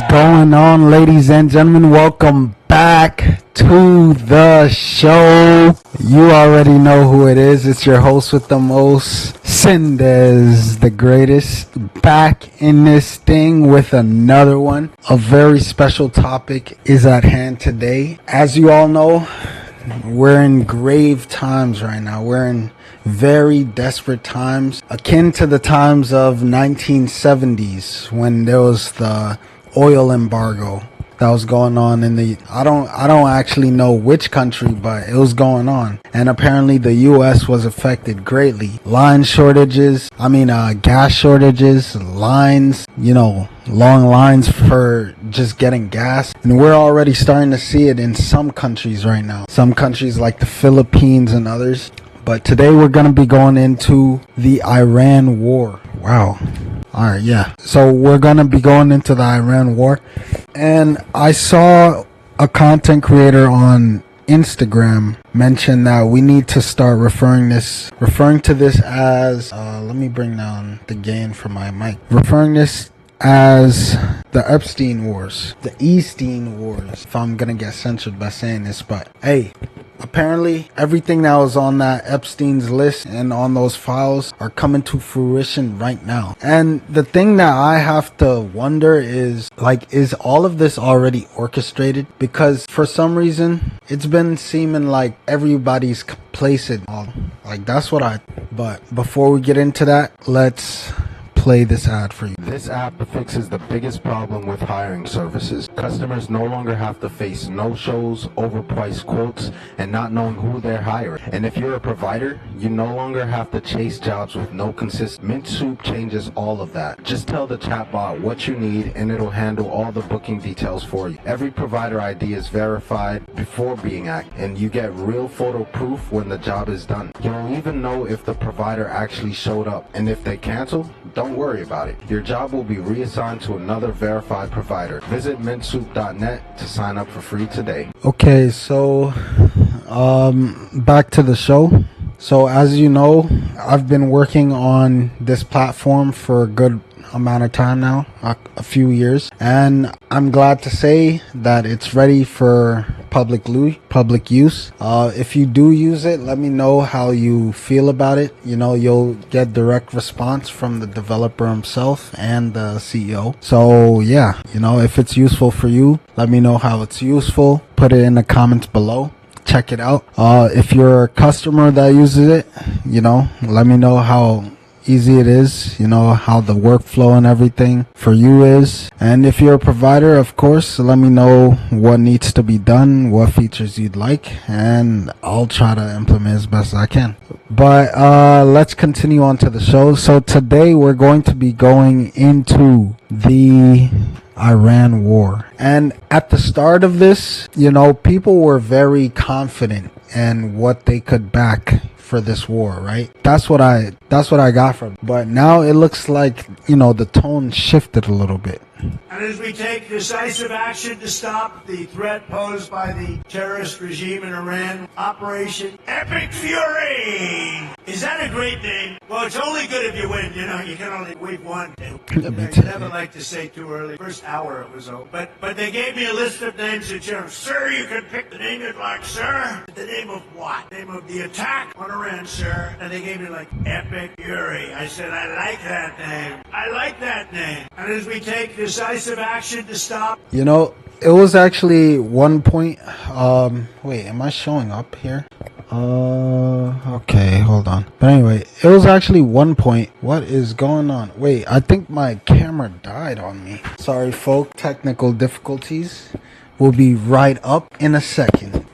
going on, ladies and gentlemen? Welcome back to the show. You already know who it is. It's your host with the most, Sendes the greatest, back in this thing with another one. A very special topic is at hand today. As you all know, we're in grave times right now. We're in very desperate times, akin to the times of 1970s when there was the oil embargo that was going on in the I don't actually know which country, but it was going on, and apparently the US was affected greatly. Gas shortages, lines, long lines for just getting gas. And we're already starting to see it in some countries right now. Some countries like the Philippines and others. But today we're going to be going into the Iran war. Wow. Alright, yeah. So we're going to be going into the Iran war. And I saw a content creator on Instagram mention that we need to start referring to this as, let me bring down the gain for my mic. Referring this as the Epstein Wars, the eStein Wars, if I'm gonna get censored by saying this. But hey, apparently everything that was on that Epstein's list and on those files are coming to fruition right now. And the thing that I have to wonder is all of this already orchestrated? Because for some reason it's been seeming like everybody's complacent. But before we get into that, let's play this ad for you. This app fixes the biggest problem with hiring services. Customers no longer have to face no-shows, overpriced quotes, and not knowing who they're hiring. And if you're a provider, you no longer have to chase jobs with no consistent. Mint Soup changes all of that. Just tell the chatbot what you need and it'll handle all the booking details for you. Every provider ID is verified before being active, and you get real photo proof when the job is done. You'll even know if the provider actually showed up, and if they cancel, don't worry about it. Your job will be reassigned to another verified provider. Visit mintsoup.net to sign up for free today. Okay, so back to the show. So as you know, I've been working on this platform for a good amount of time now, a few years, and I'm glad to say that it's ready for public use. If you do use it, let me know how you feel about it. You'll get direct response from the developer himself and the CEO. So yeah, if it's useful for you, let me know how it's useful. Put it in the comments below. Check it out. If you're a customer that uses it, let me know how easy it is, how the workflow and everything for you is. And if you're a provider, of course, let me know what needs to be done, what features you'd like, and I'll try to implement as best as I can. But let's continue on to the show. So today we're going to be going into the Iran war. And at the start of this, people were very confident in what they could back for this war, right? That's what I got from it. But now it looks like, the tone shifted a little bit. And as we take decisive action to stop the threat posed by the terrorist regime in Iran, Operation Epic Fury. Is that a great name? Well, it's only good if you win. You can only win one. You never like to say too early. First hour it was over. But they gave me a list of names and said, sir, you can pick the name you'd like, sir. The name of what? The name of the attack on Iran, sir. And they gave me Epic Fury. I said, I like that name. I like that name. And as we take decisive action to stop. It was actually one point. Wait, am I showing up here? Okay, hold on. But anyway, it was actually one point. What is going on? Wait, I think my camera died on me. Sorry, folk. Technical difficulties. We'll be right up in a second.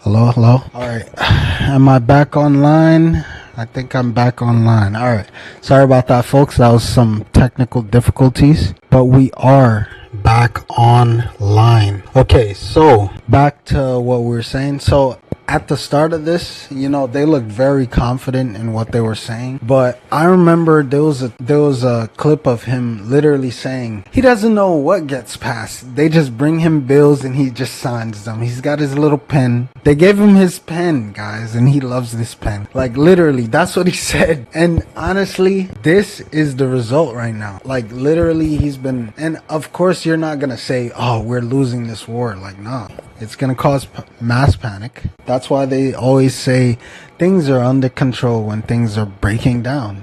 Hello? Alright. Am I back online? I think I'm back online. Alright. Sorry about that, folks. That was some technical difficulties. But we are back online. Okay, so back to what we were saying. So at the start of this, they looked very confident in what they were saying. But I remember there was a clip of him literally saying he doesn't know what gets passed. They just bring him bills and he just signs them. He's got his little pen. They gave him his pen, guys, and he loves this pen. Like, literally, that's what he said. And honestly, this is the result right now. Like, literally, and of course, you're not gonna say, oh, we're losing this war. Like, nah. It's going to cause mass panic. That's why they always say things are under control when things are breaking down.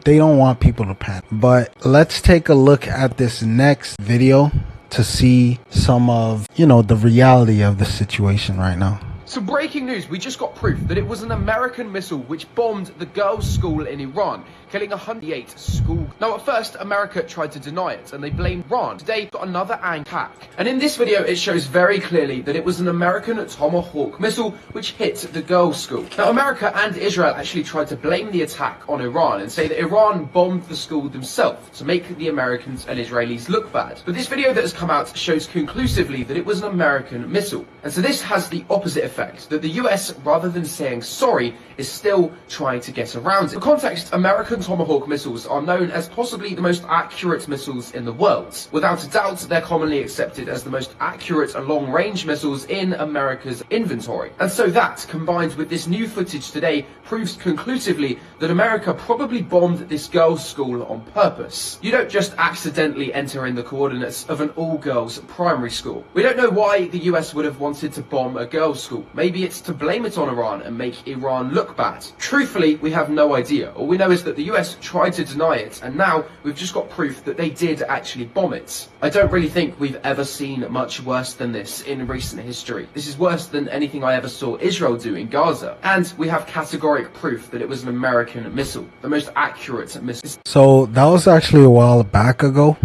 They don't want people to panic. But let's take a look at this next video to see some of, the reality of the situation right now. So breaking news, we just got proof that it was an American missile which bombed the girls' school in Iran, killing 108 school. Now at first, America tried to deny it and they blamed Iran. Today, got another attack. And in this video, it shows very clearly that it was an American Tomahawk missile which hit the girls' school. Now America and Israel actually tried to blame the attack on Iran and say that Iran bombed the school themselves to make the Americans and Israelis look bad. But this video that has come out shows conclusively that it was an American missile. And so this has the opposite effect. That the US, rather than saying sorry, is still trying to get around it. For context, American Tomahawk missiles are known as possibly the most accurate missiles in the world. Without a doubt, they're commonly accepted as the most accurate long-range missiles in America's inventory. And so that, combined with this new footage today, proves conclusively that America probably bombed this girls' school on purpose. You don't just accidentally enter in the coordinates of an all-girls primary school. We don't know why the US would have wanted to bomb a girls' school. Maybe it's to blame it on Iran and make Iran look bad. Truthfully, we have no idea. All we know is that the US tried to deny it, and now we've just got proof that they did actually bomb it. I don't really think we've ever seen much worse than this in recent history. This is worse than anything I ever saw Israel do in Gaza. And we have categoric proof that it was an American missile, the most accurate missile. So that was actually a while back ago.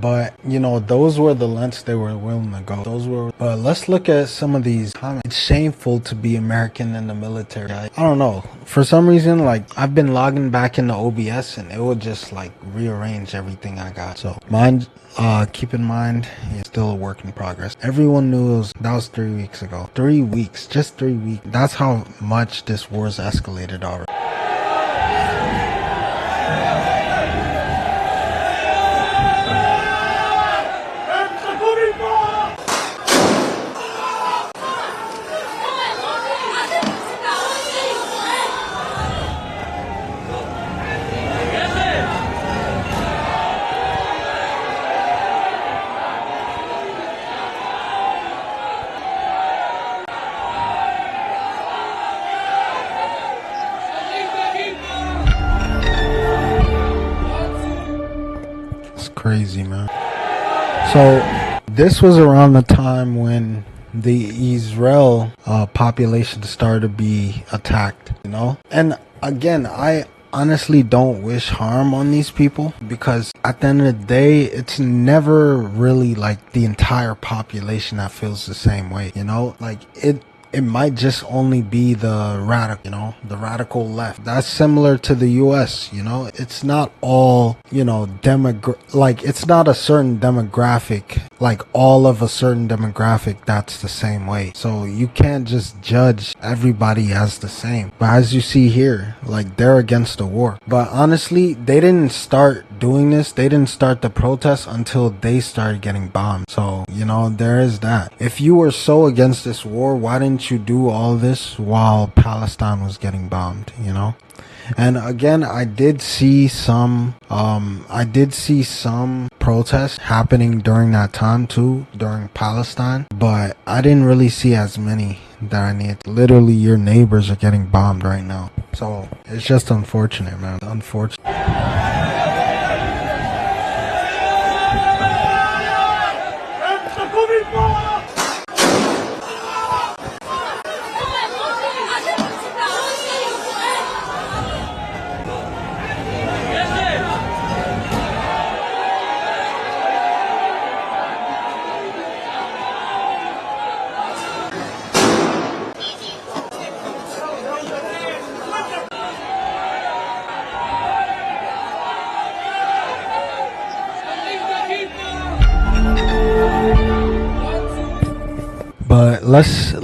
But, those were the lengths they were willing to go. But let's look at some of these comments. It's shameful to be American in the military. I don't know. For some reason, I've been logging back into OBS and it would just, rearrange everything I got. So, keep in mind, it's still a work in progress. Everyone knew that was 3 weeks ago. 3 weeks. Just 3 weeks. That's how much this war's escalated already. Crazy, man. So this was around the time when the Israel population started to be attacked, and again, I honestly don't wish harm on these people, because at the end of the day, it's never really the entire population that feels the same way, it might just only be the radical left. That's similar to the US, it's not all, it's not a certain demographic, all of a certain demographic that's the same way. So you can't just judge everybody as the same. But as you see here, they're against the war. But honestly, they didn't start doing this. They didn't start the protests until they started getting bombed. So, there is that. If you were so against this war, why didn't you do all this while Palestine was getting bombed, And again, I did see some protests happening during that time too, during Palestine, but I didn't really see as many that I need. Literally, your neighbors are getting bombed right now. So it's just unfortunate, man. Unfortunate.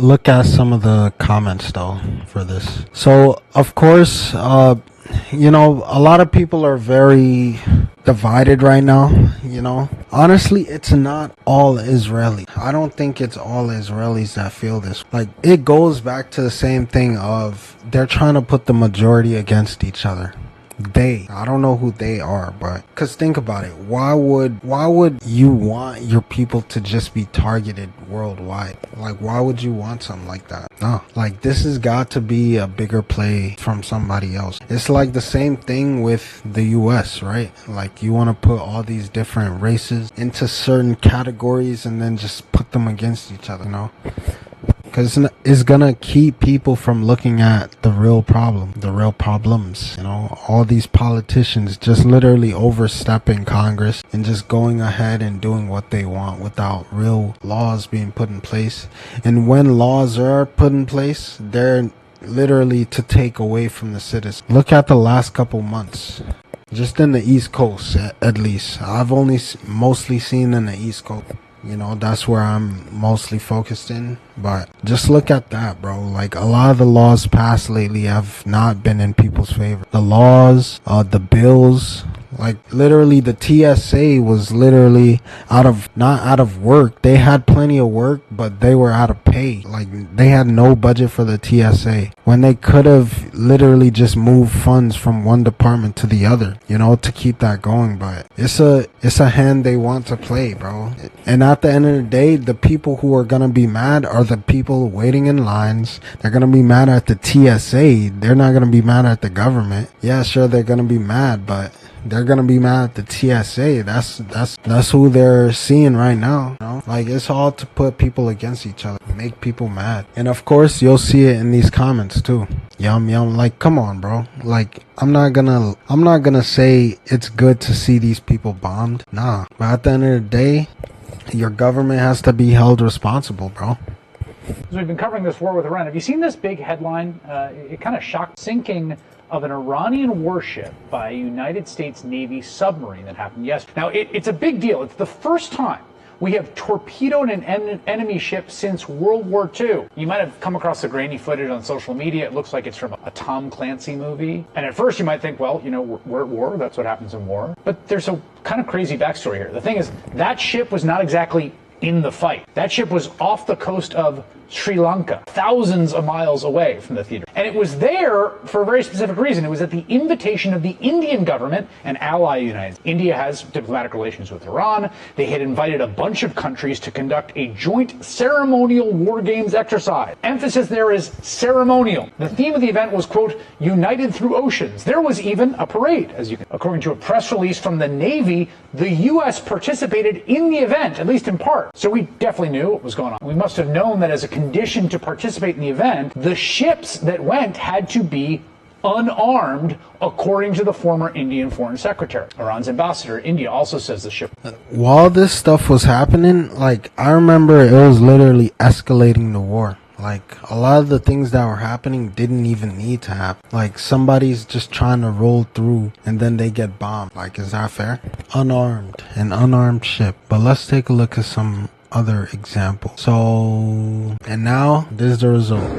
look at some of the comments though for this. So of course, you know, a lot of people are very divided right now. You know, honestly, it's not all Israeli. I don't think it's all Israelis that feel this. Like, it goes back to the same thing of they're trying to put the majority against each other. I don't know who they are, but because think about it, why would you want your people to just be targeted worldwide? Like, why would you want something like that? No, like, this has got to be a bigger play from somebody else. It's like the same thing with the US, right? Like, you want to put all these different races into certain categories and then just put them against each other, you know? Because it's gonna keep people from looking at the real problems. You know, all these politicians just literally overstepping Congress and just going ahead and doing what they want without real laws being put in place. And when laws are put in place, they're literally to take away from the citizens. Look at the last couple months. Just in the East Coast, at least. I've only mostly seen in the East Coast. You know, that's where I'm mostly focused in. But just look at that, bro. Like, a lot of the laws passed lately have not been in people's favor. The laws, the bills, like, literally the TSA was literally not out of work. They had plenty of work, but they were out of pay. Like, they had no budget for the TSA when they could have literally just moved funds from one department to the other, you know, to keep that going. But it's a hand they want to play, bro. And at the end of the day, the people who are gonna be mad are the people waiting in lines. They're gonna be mad at the TSA. They're not gonna be mad at the government. Yeah, sure, they're gonna be mad, but they're gonna be mad at the TSA. That's who they're seeing right now. You know? Like, it's all to put people against each other, make people mad. And of course, you'll see it in these comments too. Yum yum. Like, come on, bro. Like, I'm not gonna say it's good to see these people bombed. Nah. But at the end of the day, your government has to be held responsible, bro. So we've been covering this war with Iran. Have you seen this big headline? It kind of shocked. Sinking of an Iranian warship by a United States Navy submarine that happened yesterday. Now, it's a big deal. It's the first time we have torpedoed an enemy ship since World War II. You might have come across the grainy footage on social media. It looks like it's from a Tom Clancy movie. And at first you might think, well, you know, we're at war. That's what happens in war. But there's a kind of crazy backstory here. The thing is, that ship was not exactly in the fight. That ship was off the coast of Sri Lanka, thousands of miles away from the theater. And it was there for a very specific reason. It was at the invitation of the Indian government, an ally of the United States. India has diplomatic relations with Iran. They had invited a bunch of countries to conduct a joint ceremonial war games exercise. Emphasis there is ceremonial. The theme of the event was, quote, united through oceans. There was even a parade, as you can. According to a press release from the Navy, the U.S. participated in the event, at least in part. So we definitely knew what was going on. We must have known that as a condition to participate in the event, the ships that went had to be unarmed, according to the former Indian Foreign Secretary. Iran's ambassador to India also says the ship. While this stuff was happening, like, I remember it was literally escalating the war. Like, a lot of the things that were happening didn't even need to happen. Like, somebody's just trying to roll through and then they get bombed. Like, is that fair? An unarmed ship. But let's take a look at some other example. So, and now this is the result.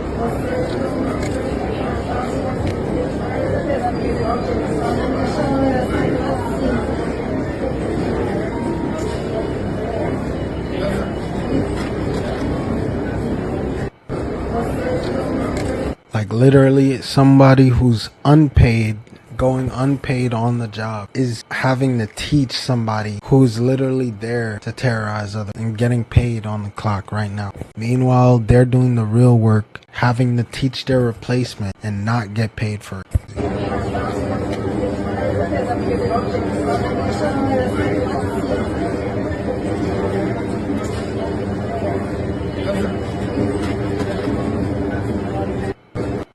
Like, literally, somebody who's unpaid, going unpaid on the job, is having to teach somebody who's literally there to terrorize others and getting paid on the clock right now. Meanwhile, they're doing the real work, having to teach their replacement and not get paid for it.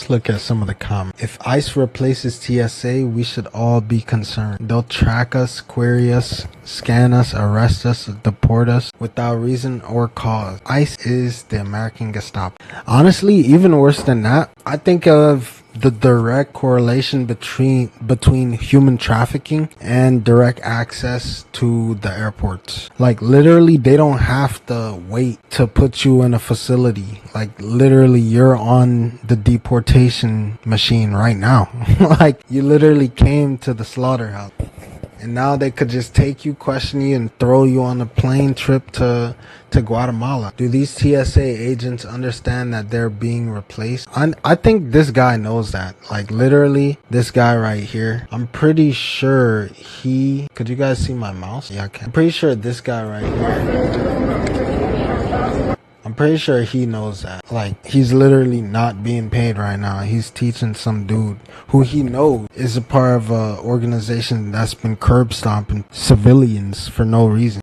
Look at some of the comments. If ICE replaces TSA, we should all be concerned. They'll track us, query us, scan us, arrest us, deport us without reason or cause. ICE is the American Gestapo. Honestly, even worse than that, I think of the direct correlation between human trafficking and direct access to the airports. Like literally they don't have to wait to put you in a facility. Like literally you're on the deportation machine right now. Like you literally came to the slaughterhouse. And now they could just take you, question you, and throw you on a plane trip to Guatemala. Do these TSA agents understand that they're being replaced? I think this guy knows that. Like literally, this guy right here. I'm pretty sure he... Could you guys see my mouse? Yeah, I can. I'm pretty sure this guy right here. I'm pretty sure he knows that. Like, he's literally not being paid right now. He's teaching some dude who he knows is a part of an organization that's been curb stomping civilians for no reason.